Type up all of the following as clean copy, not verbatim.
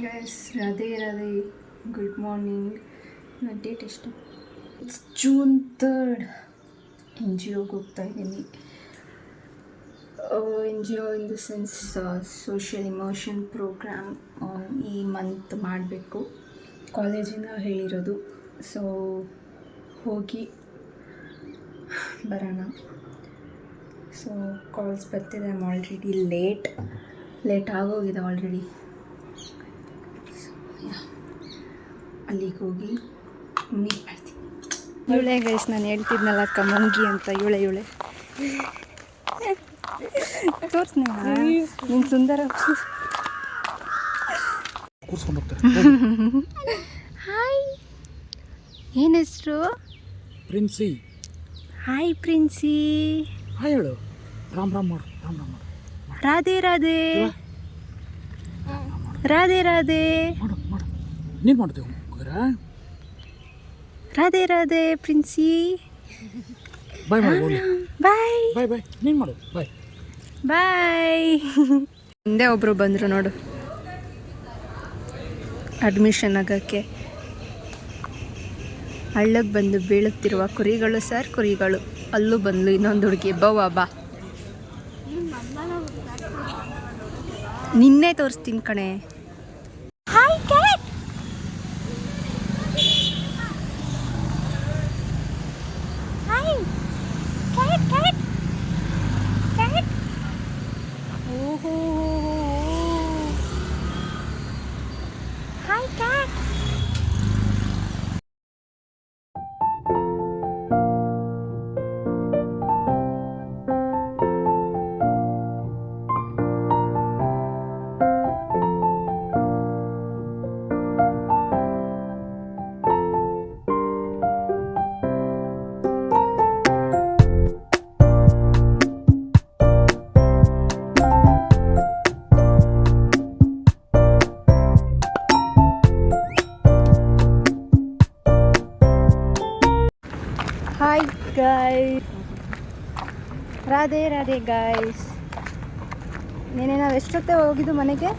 Guys, Radhe Radhe, good morning. ನನ್ನ date ಎಷ್ಟು? It's June 3rd. NGOಗೆ ಹೋಗ್ತಾ ಇದ್ದೀನಿ. NGO in the sense social emotion programme ಈ ಮಂತ್ ಮಾಡಬೇಕು, ಕಾಲೇಜಿಂದ ಹೇಳಿರೋದು. ಸೊ ಹೋಗಿ ಬರೋಣ. ಸೊ ಕಾಲ್ಸ್ ಬರ್ತಿದೆ. ಐ ಆಮ್ ಆಲ್ರೆಡಿ ಲೇಟ್ ಆಗೋಗಿದೆ ಆಲ್ರೆಡಿ. ಅಲ್ಲಿಗೆ ಹೋಗಿ ಮೀಟ್ ಮಾಡ್ತೀನಿ. ಇವಳೆ ಗೈಸ್, ನಾನು ಹೇಳ್ತಿದ್ನಲ್ಲ ಕಮಂಗಿ ಅಂತ. ಇವಳೆ ತೋರ್ಸ್ನ ನೀನು ಸುಂದರ. ಹಾಯ್, ಏನು ಹೆಸರು? ಪ್ರಿನ್ಸಿ. ಹಾಯ್ ಪ್ರಿನ್ಸಿ. ಹಾಯ್ ಹೇಳು. ರಾಮ್ ಮಾಡು. ರಾಧೆ ರಾಧೆ ರಾಧೆ ರಾಧೆ ಮಾಡು. ನೀನು ಮಾಡ್ತೇವೆ ರಾಧೆ ರಾಧೆ ಪ್ರಿನ್ಸಿ. ಬಾಯ್ ಮಾಡು. ಬಾಯ್. ನೀನು ಮಾಡು. ಬಾಯ್. ಹಿಂದೆ ಒಬ್ಬರು ಬಂದರು ನೋಡು, ಅಡ್ಮಿಷನ್ ಆಗೋಕ್ಕೆ. ಹಳ್ಳಕ್ಕೆ ಬಂದು ಬೀಳುತ್ತಿರುವ ಕುರಿಗಳು ಸರ್, ಕುರಿಗಳು. ಅಲ್ಲೂ ಬಂದ್ಲು ಇನ್ನೊಂದು ಹುಡುಗಿ. ಬಾ ನಿನ್ನೆ ತೋರಿಸ್ತೀನಿ ಕಣೆ. Hi cat. Hi cat. ಓಹೋ, hi cat. Hi guys, Radhe Radhe guys. ನೆನೆ ನಾವು ಎಷ್ಟೊತ್ತೆ ಹೋಗಿದ್ದು ಮನೆಗೆ?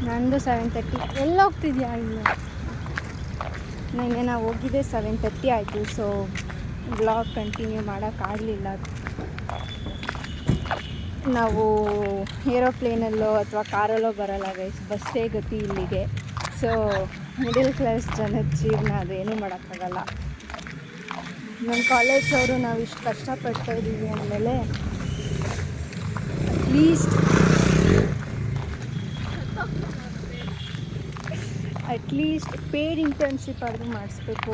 ನಂದು 7:30. ಎಲ್ಲ ಹೋಗ್ತಿದ್ಯಾ? ಇಲ್ಲ, ನೆನೆ ನಾವು ಹೋಗಿದ್ದೆ 7:30 ಆಯಿತು. ಸೊ ಬ್ಲಾಗ್ ಕಂಟಿನ್ಯೂ ಮಾಡೋಕ್ಕಾಗಲಿಲ್ಲ. ನಾವು ಏರೋಪ್ಲೇನಲ್ಲೋ ಅಥವಾ ಕಾರಲ್ಲೋ ಬರೋಲ್ಲ ಗೈಸ್, ಬಸ್ಸೇ ಗತಿ ಇಲ್ಲಿಗೆ. ಸೊ ಮಿಡಲ್ ಕ್ಲಾಸ್ ಜನದ ಜೀವನ, ಅದೇನೂ ಮಾಡೋಕ್ಕಾಗಲ್ಲ. ನಮ್ಮ ಕಾಲೇಜವರು ನಾವು ಇಷ್ಟು ಕಷ್ಟಪಡ್ತಾ ಇದ್ದೀವಿ ಅಂದಮೇಲೆ ಅಟ್ಲೀಸ್ಟ್ ಪೇಡ್ ಇಂಟರ್ನ್ಶಿಪ್ ಆದರೂ ಮಾಡಿಸ್ಬೇಕು.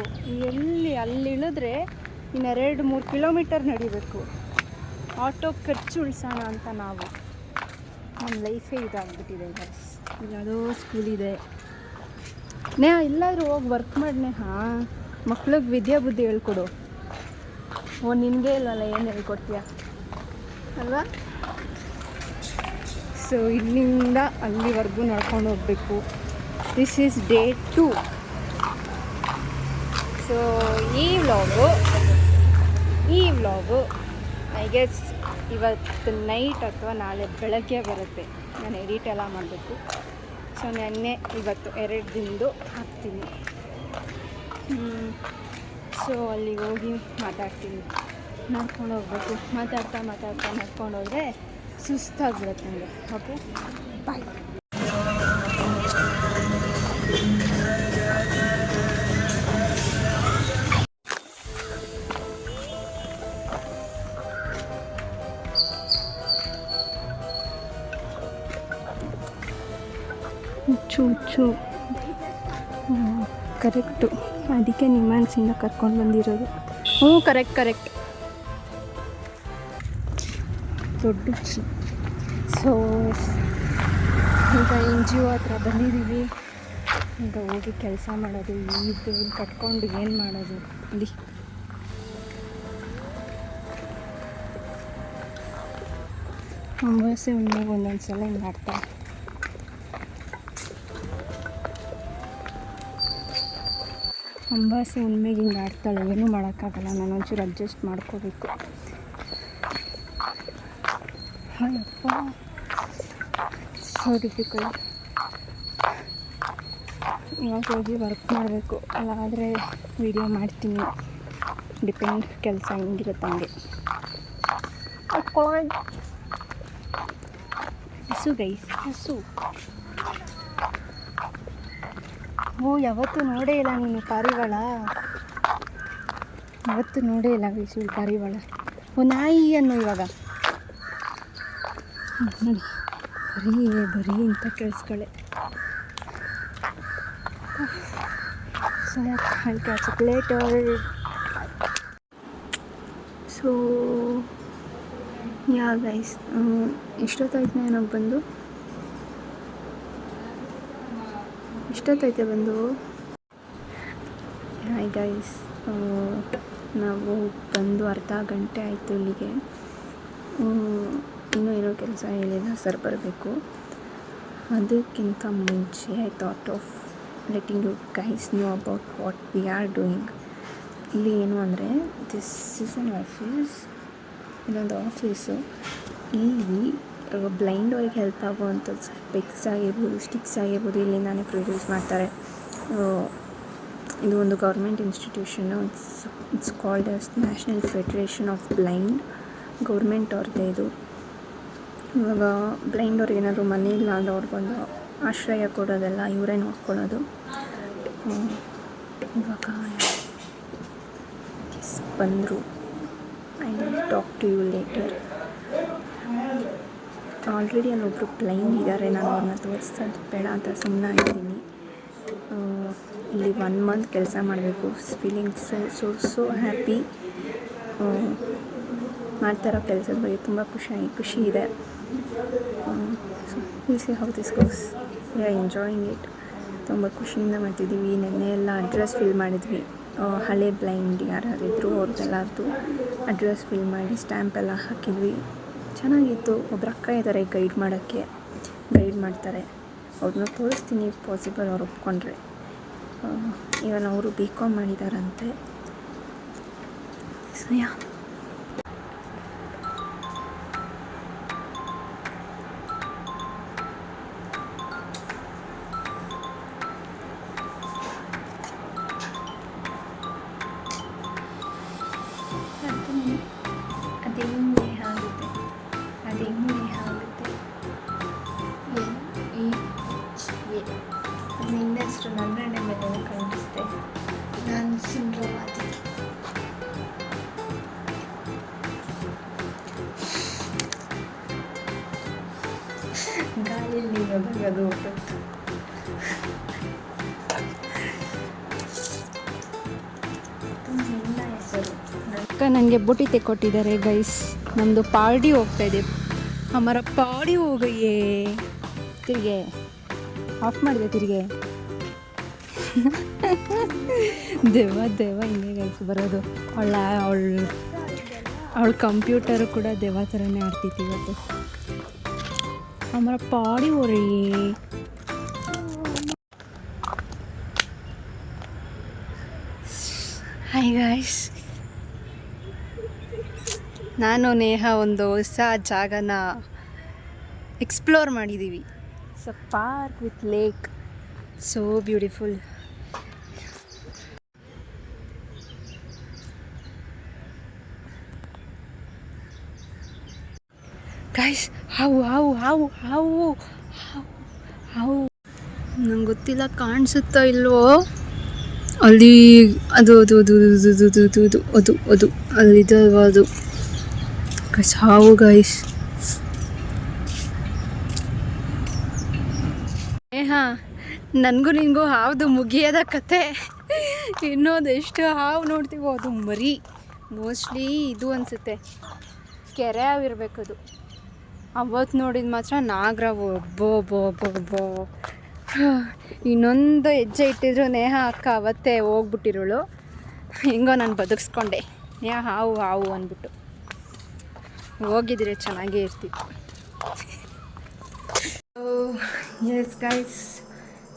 ಅಲ್ಲಿ ಇಳಿದ್ರೆ ಇನ್ನು 2-3 ಕಿಲೋಮೀಟರ್ ನಡಿಬೇಕು. ಆಟೋ ಖರ್ಚು ಉಳಿಸೋಣ ಅಂತ ನಾವು, ನಮ್ಮ ಲೈಫೇ ಇದಾಗ್ಬಿಟ್ಟಿದೆ ಗೈಸ್. ಯಾವುದೋ ಸ್ಕೂಲ್ ಇದೆ, ಎಲ್ಲಾದರೂ ಹೋಗಿ ವರ್ಕ್ ಮಾಡನೆ. ಮಕ್ಳಿಗೆ ವಿದ್ಯಾ ಬುದ್ಧಿ ಹೇಳ್ಕೊಡು. ನಿನಗೆ ಇಲ್ಲಲ್ಲ, ಏನು ಹೇಳ್ಕೊಡ್ತೀಯ ಅಲ್ವಾ? ಸೊ ಇಲ್ಲಿಂದ ಅಲ್ಲಿವರೆಗೂ ನಡ್ಕೊಂಡು ಹೋಗಬೇಕು. This is day 2. ಸೊ ಈ ವ್ಲಾಗು ಐ ಗೆಸ್ ಇವತ್ತು ನೈಟ್ ಅಥವಾ ನಾಳೆ ಬೆಳಗ್ಗೆ ಬರುತ್ತೆ. ನಾನು ಎಡಿಟ್ ಎಲ್ಲ ಮಾಡಬೇಕು. ಸೊ ನೆನ್ನೆ ಇವತ್ತು 2 ದಿನದ್ದು ಹಾಕ್ತೀನಿ. ಸೊ ಅಲ್ಲಿಗೆ ಹೋಗಿ ಮಾತಾಡ್ತೀನಿ. ನಡ್ಕೊಂಡು ಹೋಗ್ಬೇಕು. ಮಾತಾಡ್ತಾ ನಡ್ಕೊಂಡು ಹೋದರೆ ಸುಸ್ತಾಗ್ಬಿಡುತ್ತೆ ನನಗೆ. ಓಕೆ, ಬಾಯ್. ಹುಚ್ಚು ಕರೆಕ್ಟು, ಅದಕ್ಕೆ ನಿಮ್ಮಾನ್ಸಿಂದ ಕರ್ಕೊಂಡು ಬಂದಿರೋದು. ಕರೆಕ್ಟ್ ದೊಡ್ಡ ಹುಚ್ಚು. ಸೊ ಈಗ NGO ಹತ್ರ ಬಂದಿದ್ದೀವಿ. ಈಗ ಹೋಗಿ ಕೆಲಸ ಮಾಡೋದು. ಇದು ಕಟ್ಕೊಂಡು ಏನು ಮಾಡೋದು? ಇಲ್ಲಿ ಅಮಾವಾಸ್ಯೆ ಹುಣ್ಣಿಮೆಗೆ ಒಂದೊಂದು ಸಲ ಹಿಂಗೆ ಆಡ್ತಾರೆ. ಅಮಾವಾಸ್ಯೆ ಹುಣ್ಮೆಗೆ ಹಿಂಗೆ ಆಡ್ತಾಳೆ. ಏನೂ ಮಾಡೋಕ್ಕಾಗಲ್ಲ, ನಾನು ಒಂಚೂರು ಅಡ್ಜಸ್ಟ್ ಮಾಡ್ಕೋಬೇಕು. Ayyappa so difficult. ಇವಾಗ ಹೋಗಿ ವರ್ಕ್ ಮಾಡಬೇಕು, ಅಲ್ಲಾದರೆ ವೀಡಿಯೋ ಮಾಡ್ತೀನಿ. ಡಿಪೆಂಡ್, ಕೆಲಸ ಹೆಂಗಿರುತ್ತೆ ಹಂಗೆ. ಹಸು ಗೈಸ್, ಹಸು. ಓ, ಯಾವತ್ತೂ ನೋಡೇ ಇಲ್ಲ ನೀನು ಪಾರಿವಾಳ? ಯಾವತ್ತೂ ನೋಡೇ ಇಲ್ಲ ಗೈಸು ಪಾರಿವಾಳ. ಓ, ನಾಯಿ ಅನ್ನು ಇವಾಗ ನೋಡಿ, ಬರೀ ಇಂಥ ಕೆಲ್ಸಗಳೇ. So I'll catch up later. So yeah guys, ಎಷ್ಟೊತ್ತಾಯ್ತು ನಾನು ಬಂದು? ಎಷ್ಟೊತ್ತೈತೆ ಬಂದು? ಹಾಯ್ ಗೈಸ್, ನಾವು ಬಂದು ಅರ್ಧ ಗಂಟೆ ಆಯಿತು ಇಲ್ಲಿಗೆ. ಇನ್ನೂ ಏನೋ ಕೆಲಸ ಹೇಳಿಲ್ಲ, ಸರ್ ಬರಬೇಕು. ಅದಕ್ಕಿಂತ ಮುಂಚೆ I thought of letting you guys knew about what we are doing. ಇಲ್ಲಿ ಏನು ಅಂದರೆ, ದಿಸ್ ಇಸ್ ಅನ್ ಆಫೀಸ್. ಇದೊಂದು ಆಫೀಸು. ಇಲ್ಲಿ ಬ್ಲೈಂಡ್ ಅವ್ರಿಗೆ ಹೆಲ್ಪ್ ಆಗುವಂಥ ಸ್ಪೆಕ್ಸ್ ಆಗಿರ್ಬೋದು, ಸ್ಟಿಕ್ಸ್ ಆಗಿರ್ಬೋದು ಇಲ್ಲಿಂದಾನೇ ಪ್ರೊಡ್ಯೂಸ್ ಮಾಡ್ತಾರೆ. ಇದು ಒಂದು government institution. It's called as national federation of blind. Government ಅವ್ರದ್ದೇ ಇದು. ಇವಾಗ ಬ್ಲೈಂಡ್ ಅವ್ರಿಗೆ ಏನಾದರೂ ಮನೆ ಇಲ್ಲ ಅಂದ್ರೆ ಅವ್ರು ಬಂದು ಆಶ್ರಯ ಕೊಡೋದೆಲ್ಲ ಇವರೇ ನೋಡ್ಕೊಳ್ಳೋದು. ಇವಾಗ ಬಂದರು. I will talk to you later. Already ಅಲ್ಲೊಬ್ಬರು ಬ್ಲೈಂಡ್ ಇದ್ದಾರೆ, ನಾನು ಅವ್ರನ್ನ ತೋರಿಸೋದು ಬೇಡ ಅಂತ ಸುಮ್ಮನಾಗಿದ್ದೀನಿ. ಇಲ್ಲಿ 1 ಮಂತ್ ಕೆಲಸ ಮಾಡಬೇಕು. Feeling so happy. ಮಾಡ್ತಾರೋ ಕೆಲಸದ ಬಗ್ಗೆ ತುಂಬ ಖುಷಿ ಇದೆ. So will see how this goes. We are enjoying it. ತುಂಬ ಖುಷಿಯಿಂದ ಮಾಡ್ತಿದ್ದೀವಿ. ನೆನ್ನೆ ಎಲ್ಲ ಅಡ್ರೆಸ್ ಫಿಲ್ ಮಾಡಿದ್ವಿ. ಹಳೆ ಬ್ಲೈಂಡ್ ಯಾರಿದ್ರು ಅವ್ರದ್ದೆಲ್ಲರದ್ದು ಅಡ್ರೆಸ್ ಫಿಲ್ ಮಾಡಿ ಸ್ಟ್ಯಾಂಪ್ ಎಲ್ಲ ಹಾಕಿದ್ವಿ. ಚೆನ್ನಾಗಿತ್ತು. ಒಬ್ರು ಅಕ್ಕ ಇದ್ದಾರೆ ಗೈಡ್ ಮಾಡ್ತಾರೆ. ಅವ್ರನ್ನ ತೋರಿಸ್ತೀನಿ ಇಫ್ ಪಾಸಿಬಲ್, ಅವ್ರು ಒಪ್ಕೊಂಡ್ರೆ. ಇವನ್ ಅವರು BCom ಮಾಡಿದಾರಂತೆ. ಸೊ ಯಾ, ಅದೇನೇ ಆಗುತ್ತೆ ಅದು ಇನ್ನಷ್ಟು ನನ್ನ ಮೇಲೆ ಕಾಣಿಸುತ್ತೆ. ನಾನು ಸಿಂಡ್ರೋಮ್ ಆಗಿ ಗಾಳಿಯಲ್ಲಿ ಅದು ಹೋಗುತ್ತೆ. ಅಕ್ಕ ನನಗೆ ಬುಟ್ಟಿ ತೆಕ್ಕೊಟ್ಟಿದ್ದಾರೆ ಗೈಸ್. ನಮ್ಮದು ಪಾರ್ಟಿ ಹೋಗ್ತಾ ಇದೆ. ಹಮಾರ ಪಾರ್ಟಿ ಹೋಗಯ್ಯೇ. ತಿರ್ಗೆ ಆಫ್ ಮಾಡಿದೆ. ತಿರ್ಗೆ ದೇವ ಹಿಂಗೆ ಗೈಸ್ ಬರೋದು. ಅವಳ ಕಂಪ್ಯೂಟರು ಕೂಡ ದೇವ ಥರನೇ ಆಡ್ತಿತ್ತು ಇವತ್ತು. ಹಮಾರ ಪಾರ್ಟಿ ಹೋ ರही है. ಹಾಯ್ ಗಾಯ್ಸ್, ನಾನು ನೇಹ ಒಂದು ಹೊಸ ಜಾಗನ ಎಕ್ಸ್ಪ್ಲೋರ್ ಮಾಡಿದ್ದೀವಿ. It's a park with lake, so beautiful. Guys, ಹಾವು ನಂಗೆ ಗೊತ್ತಿಲ್ಲ ಕಾಣಿಸುತ್ತೋ ಇಲ್ವೋ. ಅಲ್ಲಿ ಅದು ಅಲ್ಲಿದಲ್ವ ಅದು ಗೈಸ್, ಹಾವು ಗೈಸ್. ನನಗೂ ನಿನಗೂ ಹಾವ್ದು ಮುಗಿಯೋದ ಕತೆ. ಇನ್ನೊಂದು ಎಷ್ಟು ಹಾವು ನೋಡ್ತೀವೋ ಅದು ಮರಿ. ಮೋಸ್ಟ್ಲಿ ಇದು ಅನಿಸುತ್ತೆ ಕೆರೆ ಹಾವಿರ್ಬೇಕದು. ಅವತ್ತು ನೋಡಿದ ಮಾತ್ರ ನಾಗರಾವು. ಒಬ್ಬೋ ಇನ್ನೊಂದು ಹೆಜ್ಜೆ ಇಟ್ಟಿದ್ರು ನೇಹ ಅಕ್ಕ ಅವತ್ತೇ ಹೋಗ್ಬಿಟ್ಟಿರೋಳು. ಹೆಂಗೋ ನಾನು ಬದುಕಿಸ್ಕೊಂಡೆ. ನೇಹ ಹಾವು ಅಂದ್ಬಿಟ್ಟು. ಹೋಗಿದ್ರೆ ಚೆನ್ನಾಗೇ ಇರ್ತಿತ್ತು. Yes guys,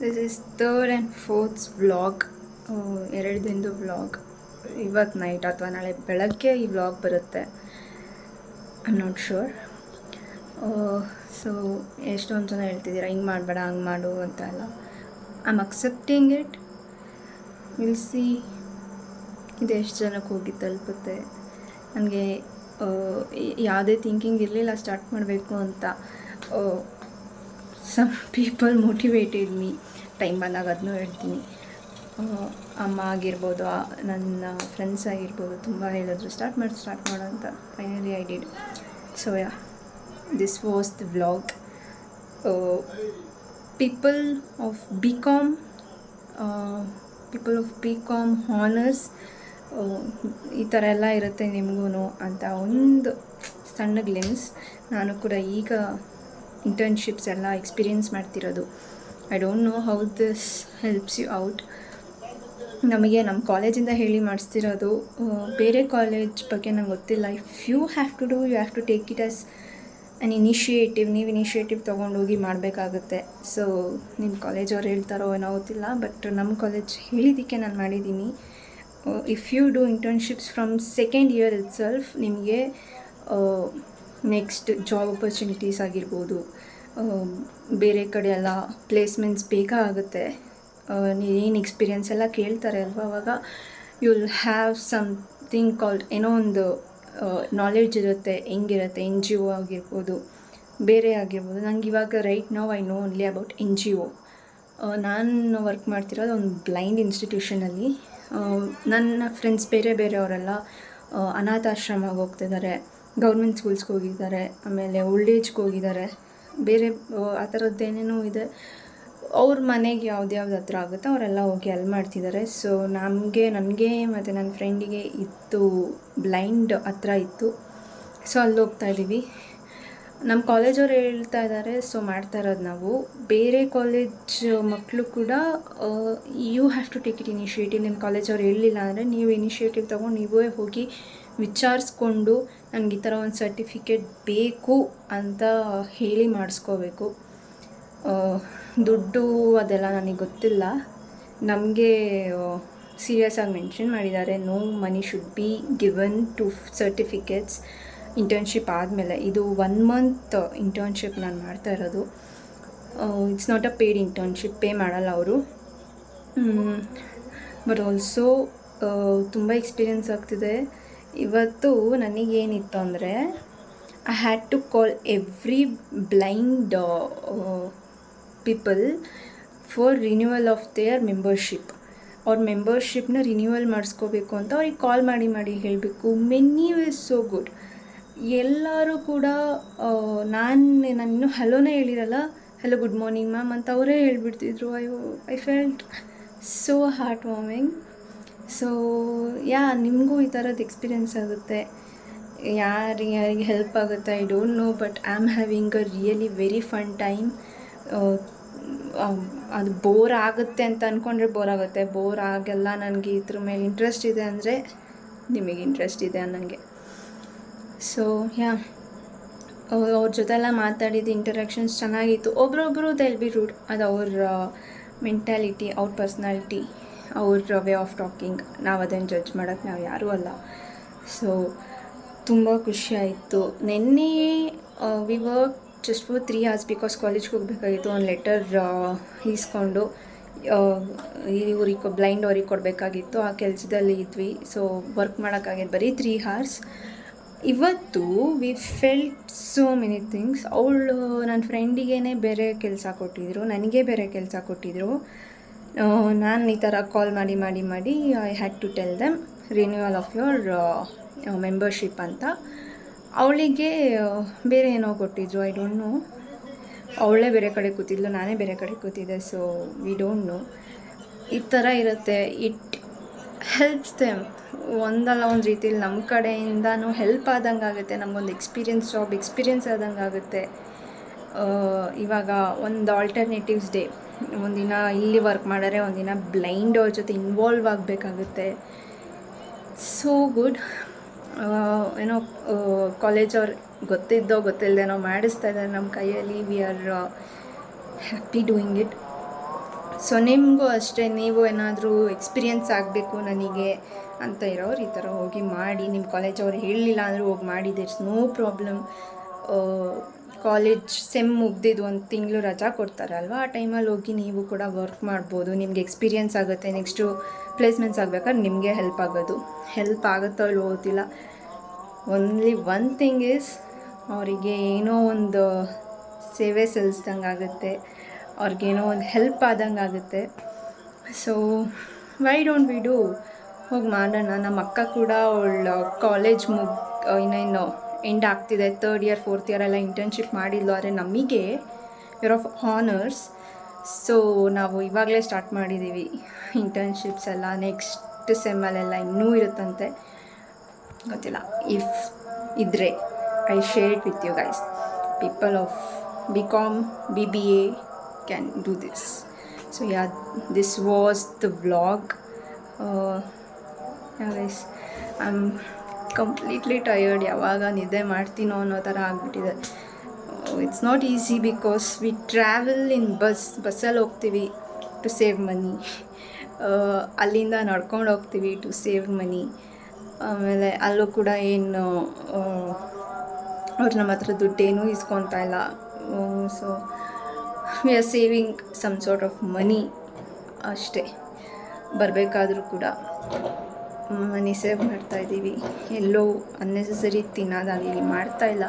this is 3rd and 4th vlog. 2 ದಿನದ ವ್ಲಾಗ್. ಇವತ್ತು ನೈಟ್ ಅಥವಾ ನಾಳೆ ಬೆಳಗ್ಗೆ ಈ ವ್ಲಾಗ್ ಬರುತ್ತೆ. I am not sure. So ಎಷ್ಟೊಂದು ಜನ ಹೇಳ್ತಿದ್ದೀರಾ ಹಿಂಗೆ ಮಾಡಬೇಡ ಹಂಗೆ ಮಾಡು ಅಂತ ಎಲ್ಲ. I am accepting it. Will see ಇದು ಎಷ್ಟು ಜನಕ್ಕೆ ಹೋಗಿ ತಲುಪುತ್ತೆ. ನನಗೆ ಯಾವುದೇ ಥಿಂಕಿಂಗ್ ಇರಲಿಲ್ಲ ಸ್ಟಾರ್ಟ್ ಮಾಡಬೇಕು ಅಂತ. Some people motivated me. Time ಬಂದಾಗ ಅದನ್ನೂ ಹೇಳ್ತೀನಿ. ಅಮ್ಮ ಆಗಿರ್ಬೋದು, ನನ್ನ ಫ್ರೆಂಡ್ಸ್ ಆಗಿರ್ಬೋದು, ತುಂಬ ಹೇಳಿದ್ರು ಸ್ಟಾರ್ಟ್ ಮಾಡು ಅಂತ. Finally I did. So yeah, this was the vlog. People of B com honours, ಈ ಥರ ಎಲ್ಲ ಇರುತ್ತೆ ನಿಮಗೂ ಅಂತ ಒಂದು ಸಣ್ಣ ಗ್ಲಿಮ್ಸ್. ನಾನು ಕೂಡ ಈಗ ಇಂಟರ್ನ್ಶಿಪ್ಸ್ ಎಲ್ಲ ಎಕ್ಸ್ಪೀರಿಯೆನ್ಸ್ ಮಾಡ್ತಿರೋದು. I don't know how this helps you out. ನಮಗೆ ನಮ್ಮ ಕಾಲೇಜಿಂದ ಹೇಳಿ ಮಾಡಿಸ್ತಿರೋದು. ಬೇರೆ ಕಾಲೇಜ್ ಬಗ್ಗೆ ನಂಗೆ ಗೊತ್ತಿಲ್ಲ. If you have to take it as an initiative. ನೀವು ಇನಿಷಿಯೇಟಿವ್ ತೊಗೊಂಡೋಗಿ ಮಾಡಬೇಕಾಗುತ್ತೆ. ಸೊ ನಿಮ್ಮ ಕಾಲೇಜವ್ರು ಹೇಳ್ತಾರೋ ಏನೋ ಗೊತ್ತಿಲ್ಲ, ಬಟ್ ನಮ್ಮ ಕಾಲೇಜ್ ಹೇಳಿದ್ದಕ್ಕೆ ನಾನು ಮಾಡಿದ್ದೀನಿ. If you do internships from second year itself, ನಿಮಗೆ ನೆಕ್ಸ್ಟ್ ಜಾಬ್ ಅಪರ್ಚುನಿಟೀಸ್ ಆಗಿರ್ಬೋದು, ಬೇರೆ ಕಡೆ ಎಲ್ಲ ಪ್ಲೇಸ್ಮೆಂಟ್ಸ್ ಬೇಗ ಆಗುತ್ತೆ. ನೀವೇನು ಎಕ್ಸ್ಪೀರಿಯನ್ಸ್ ಎಲ್ಲ ಕೇಳ್ತಾರೆ ಅಲ್ವ, ಅವಾಗ you will have something called ಏನೋ ಒಂದು ನಾಲೆಡ್ಜ್ ಇರುತ್ತೆ. ಹೆಂಗಿರುತ್ತೆ NGO ಆಗಿರ್ಬೋದು, ಬೇರೆ ಆಗಿರ್ಬೋದು. ನಂಗೆ ಇವಾಗ right now I know only about NGO. ನಾನು ವರ್ಕ್ ಮಾಡ್ತಿರೋದು ಒಂದು ಬ್ಲೈಂಡ್ ಇನ್ಸ್ಟಿಟ್ಯೂಷನಲ್ಲಿ. ನನ್ನ ಫ್ರೆಂಡ್ಸ್ ಬೇರೆಯವರೆಲ್ಲ ಅನಾಥಾಶ್ರಮಕ್ಕೆ ಹೋಗ್ತಿದ್ದಾರೆ, ಗೌರ್ಮೆಂಟ್ ಸ್ಕೂಲ್ಸ್ಗೆ ಹೋಗಿದ್ದಾರೆ, ಆಮೇಲೆ ಓಲ್ಡ್ ಏಜ್ಗೆ ಹೋಗಿದ್ದಾರೆ, ಬೇರೆ ಆ ಥರದ್ದೇನೇನೋ ಇದೆ. ಅವ್ರ ಮನೆಗೆ ಯಾವ್ದು ಹತ್ರ ಆಗುತ್ತೋ ಅವರೆಲ್ಲ ಹೋಗಿ ಅಲ್ಲಿ ಮಾಡ್ತಿದ್ದಾರೆ. ಸೊ ನನಗೆ ಮತ್ತು ನನ್ನ ಫ್ರೆಂಡಿಗೆ ಇತ್ತು, ಬ್ಲೈಂಡ್ ಹತ್ರ ಇತ್ತು. ಸೊ ಅಲ್ಲಿ ಹೋಗ್ತಾಯಿದ್ದೀವಿ. ನಮ್ಮ ಕಾಲೇಜವ್ರು ಹೇಳ್ತಾ ಇದ್ದಾರೆ, ಸೊ ಮಾಡ್ತಾ ಇರೋದು ನಾವು. ಬೇರೆ ಕಾಲೇಜ್ ಮಕ್ಕಳು ಕೂಡ you have to take it initiative. ನಿಮ್ಮ ಕಾಲೇಜವ್ರು ಹೇಳಲಿಲ್ಲ ಅಂದರೆ ನೀವು ಇನಿಷಿಯೇಟಿವ್ ತೊಗೊಂಡು ನೀವೇ ಹೋಗಿ ವಿಚಾರಿಸ್ಕೊಂಡು ನನಗೆ ಈ ಥರ ಒಂದು ಸರ್ಟಿಫಿಕೇಟ್ ಬೇಕು ಅಂತ ಹೇಳಿ ಮಾಡಿಸ್ಕೋಬೇಕು. ದುಡ್ಡು ಅದೆಲ್ಲ ನನಗೆ ಗೊತ್ತಿಲ್ಲ. ನಮಗೆ ಸೀರಿಯಸ್ ಆಗಿ ಮೆನ್ಷನ್ ಮಾಡಿದ್ದಾರೆ, no money should be given to certificates internship ಆದಮೇಲೆ. ಇದು 1 ಮಂತ್ ಇಂಟರ್ನ್ಶಿಪ್ ನಾನು ಮಾಡ್ತಾ ಇರೋದು. It's not a paid internship, pay ಮಾಡಲ್ಲ ಅವರು. ಬಟ್ ಆಲ್ಸೋ ತುಂಬ ಎಕ್ಸ್ಪೀರಿಯೆನ್ಸ್ ಆಗ್ತಿದೆ. ಇವತ್ತು ನನಗೇನಿತ್ತು ಅಂದರೆ, I had to call every blind people for renewal of their membership. ಅವ್ರ ಮೆಂಬರ್ಶಿಪ್ನ ರಿನ್ಯೂವಲ್ ಮಾಡಿಸ್ಕೋಬೇಕು ಅಂತ ಅವ್ರಿಗೆ ಕಾಲ್ ಮಾಡಿ ಹೇಳಬೇಕು. Many is so good. ಎಲ್ಲರೂ ಕೂಡ ನಾನು ಹಲೋನೇ ಹೇಳಿರಲ್ಲ, ಹಲೋ ಗುಡ್ ಮಾರ್ನಿಂಗ್ ಮ್ಯಾಮ್ ಅಂತ ಅವರೇ ಹೇಳ್ಬಿಡ್ತಿದ್ರು. I felt so heart warming. So yeah, ನಿಮಗೂ ಈ ಥರದ್ದು ಎಕ್ಸ್ಪೀರಿಯೆನ್ಸ್ ಆಗುತ್ತೆ, ಯಾರಿಗೆ ಹೆಲ್ಪ್ ಆಗುತ್ತೆ I don't know, but I am having a really very fun time. ಅದು ಬೋರ್ ಆಗುತ್ತೆ ಅಂತ ಅಂದ್ಕೊಂಡ್ರೆ ಬೋರ್ ಆಗುತ್ತೆ, ಬೋರ್ ಆಗಲ್ಲ. ನನಗೆ ಇದ್ರ ಮೇಲೆ ಇಂಟ್ರೆಸ್ಟ್ ಇದೆ ಅಂದರೆ ನಿಮಗೆ ಇಂಟ್ರೆಸ್ಟ್ ಇದೆ ಅನ್ನಂಗೆ. ಸೊ ಯಾ, ಅವ್ರ ಜೊತೆಲ್ಲ ಮಾತಾಡಿದ್ದು ಇಂಟರಾಕ್ಷನ್ಸ್ ಚೆನ್ನಾಗಿತ್ತು. ಒಬ್ರೊಬ್ಬರು ದೆಲ್ ಬಿ ರೂಡ್, ಅದು ಅವ್ರ ಮೆಂಟ್ಯಾಲಿಟಿ, ಅವ್ರ ಪರ್ಸ್ನಾಲಿಟಿ, ಅವ್ರ ವೇ ಆಫ್ ಟಾಕಿಂಗ್. ನಾವು ಅದನ್ನು ಜಡ್ಜ್ ಮಾಡೋಕ್ಕೆ ನಾವು ಯಾರೂ ಅಲ್ಲ. ಸೊ ತುಂಬ ಖುಷಿಯಾಯಿತು. ನೆನ್ನೆ we work just for 3 hours because ಕಾಲೇಜ್ಗೆ ಹೋಗಬೇಕಾಗಿತ್ತು. ಒಂದು ಲೆಟರ್ ಈಸ್ಕೊಂಡು ಇವ್ರಿಗೆ ಬ್ಲೈಂಡ್ ಅವ್ರಿಗೆ ಕೊಡಬೇಕಾಗಿತ್ತು. ಆ ಕೆಲಸದಲ್ಲಿ ಇದ್ವಿ. ಸೊ ವರ್ಕ್ ಮಾಡೋಕ್ಕಾಗಿದ್ದು ಬರೀ 3 hours. ಇವತ್ತು we felt so many things. ಅವಳು ನನ್ನ ಫ್ರೆಂಡಿಗೇ ಬೇರೆ ಕೆಲಸ ಕೊಟ್ಟಿದ್ದರು, ನನಗೆ ಬೇರೆ ಕೆಲಸ ಕೊಟ್ಟಿದ್ದರು. ನಾನು ಈ ಥರ ಕಾಲ್ ಮಾಡಿ I had to tell them renewal of your membership ಅಂತ. ಅವಳಿಗೆ ಬೇರೆ ಏನೋ ಕೊಟ್ಟಿದ್ರು, ಐ ಡೋಂಟ್ ನೋ. ಅವಳೇ ಬೇರೆ ಕಡೆ ಕೂತಿದ್ಲು, ನಾನೇ ಬೇರೆ ಕಡೆ ಕೂತಿದ್ದೆ. So we don't know. ಈ ಥರ ಇರುತ್ತೆ. It helps them. ಒಂದಲ್ಲ ಒಂದು ರೀತಿಲಿ ನಮ್ಮ ಕಡೆಯಿಂದನೂ ಹೆಲ್ಪ್ ಆದಂಗೆ ಆಗುತ್ತೆ. ನಮಗೊಂದು ಜಾಬ್ ಎಕ್ಸ್ಪೀರಿಯೆನ್ಸ್ ಆದಂಗೆ ಆಗುತ್ತೆ. ಇವಾಗ ಒಂದು ಆಲ್ಟರ್ನೇಟಿವ್ಸ್ ಡೇ, ಒಂದಿನ ಇಲ್ಲಿ ವರ್ಕ್ ಮಾಡಿದ್ರೆ ಒಂದಿನ ಬ್ಲೈಂಡ್ ಅವ್ರ ಜೊತೆ ಇನ್ವಾಲ್ವ್ ಆಗಬೇಕಾಗುತ್ತೆ. So good. ಏನೋ ಕಾಲೇಜವ್ರು ಗೊತ್ತಿಲ್ಲದೇನೋ ಮಾಡಿಸ್ತಾ ಇದ್ದಾರೆ ನಮ್ಮ ಕೈಯಲ್ಲಿ. We are happy doing it. So ನಿಮಗೂ ಅಷ್ಟೇ, ನೀವು ಏನಾದರೂ ಎಕ್ಸ್ಪೀರಿಯೆನ್ಸ್ ಆಗಬೇಕು ನನಗೆ ಅಂತ ಇರೋರು ಈ ಥರ ಹೋಗಿ ಮಾಡಿ. ನಿಮ್ಮ ಕಾಲೇಜವ್ರು ಹೇಳಲಿಲ್ಲ ಅಂದರೂ ಹೋಗಿ ಮಾಡಿ, there's no problem. College sem ಮುಗ್ದಿದ್ದು 1 ತಿಂಗಳು ರಜಾ ಕೊಡ್ತಾರಲ್ವ, ಆ ಟೈಮಲ್ಲಿ ಹೋಗಿ ನೀವು ಕೂಡ ವರ್ಕ್ ಮಾಡ್ಬೋದು. ನಿಮ್ಗೆ ಎಕ್ಸ್ಪೀರಿಯನ್ಸ್ ಆಗುತ್ತೆ. ನೆಕ್ಸ್ಟು ಪ್ಲೇಸ್ಮೆಂಟ್ಸ್ ಆಗಬೇಕಾದ್ರೆ ನಿಮಗೆ ಹೆಲ್ಪ್ ಆಗುತ್ತೋ ಇಲ್ವೋ ಗೊತ್ತಿಲ್ಲ. ಓನ್ಲಿ ಒನ್ ಥಿಂಗ್ ಈಸ್ ಅವರಿಗೆ ಏನೋ ಒಂದು ಸೇವೆ ಸಲ್ಲಿಸ್ದಂಗೆ ಆಗುತ್ತೆ, ಅವ್ರಿಗೇನೋ ಒಂದು ಹೆಲ್ಪ್ ಆದಂಗೆ ಆಗುತ್ತೆ. So why don't we do, ಹೋಗಿ ಮಾಡೋಣ. ನಮ್ಮ ಅಕ್ಕ ಕೂಡ ಅವಳ ಕಾಲೇಜ್ ಇನ್ನೇನು ಎಂಡ್ ಆಗ್ತಿದೆ, 3rd ಇಯರ್ 4th ಇಯರ್ ಎಲ್ಲ ಇಂಟರ್ನ್ಶಿಪ್ ಮಾಡಿದ್ಲು. ಆದರೆ ನಮಗೆ ಇಯರ್ ಆಫ್ ಹಾನರ್ಸ್, ಸೊ ನಾವು ಇವಾಗಲೇ ಸ್ಟಾರ್ಟ್ ಮಾಡಿದ್ದೀವಿ ಇಂಟರ್ನ್ಶಿಪ್ಸ್ ಎಲ್ಲ. ನೆಕ್ಸ್ಟ್ ಸೆಮ್ಮಲ್ಲೆಲ್ಲ ಇನ್ನೂ ಇರುತ್ತಂತೆ, ಗೊತ್ತಿಲ್ಲ. ಇಫ್ ಇದ್ದರೆ I share it with you guys. People of BCom BBA can do this. So this was the vlog. Guys I am completely tired. ಯಾವಾಗ ನಿದ್ದೆ ಮಾಡ್ತೀನೋ ಅನ್ನೋ ಥರ ಆಗಿಬಿಟ್ಟಿದೆ. It's not easy because we travel in ಬಸ್ಸಲ್ಲಿ ಹೋಗ್ತೀವಿ to save money, ಅಲ್ಲಿಂದ ನಡ್ಕೊಂಡು ಹೋಗ್ತೀವಿ ಟು ಸೇವ್ ಮನಿ. ಆಮೇಲೆ ಅಲ್ಲೂ ಕೂಡ ಏನು ಅವ್ರು ನಮ್ಮ ಹತ್ರ ದುಡ್ಡೇನೂ ಇಸ್ಕೊತಾ ಇಲ್ಲ. So we are saving some sort of money ಅಷ್ಟೇ. ಬರಬೇಕಾದ್ರೂ ಕೂಡ ಮನಿ ಸೇವ್ ಮಾಡ್ತಾಯಿದ್ದೀವಿ. ಎಲ್ಲೋ ಅನ್ನೆಸೆಸರಿ ತಿನ್ನೋದಾಗಲಿ ಮಾಡ್ತಾಯಿಲ್ಲ.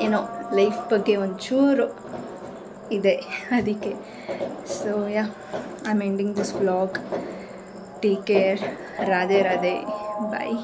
ಏನೋ ಲೈಫ್ ಬಗ್ಗೆ ಒಂಚೂರು ಇದೆ ಅದಕ್ಕೆ. So yeah, I am ending this vlog. Take care. Radhe Radhe. Bye.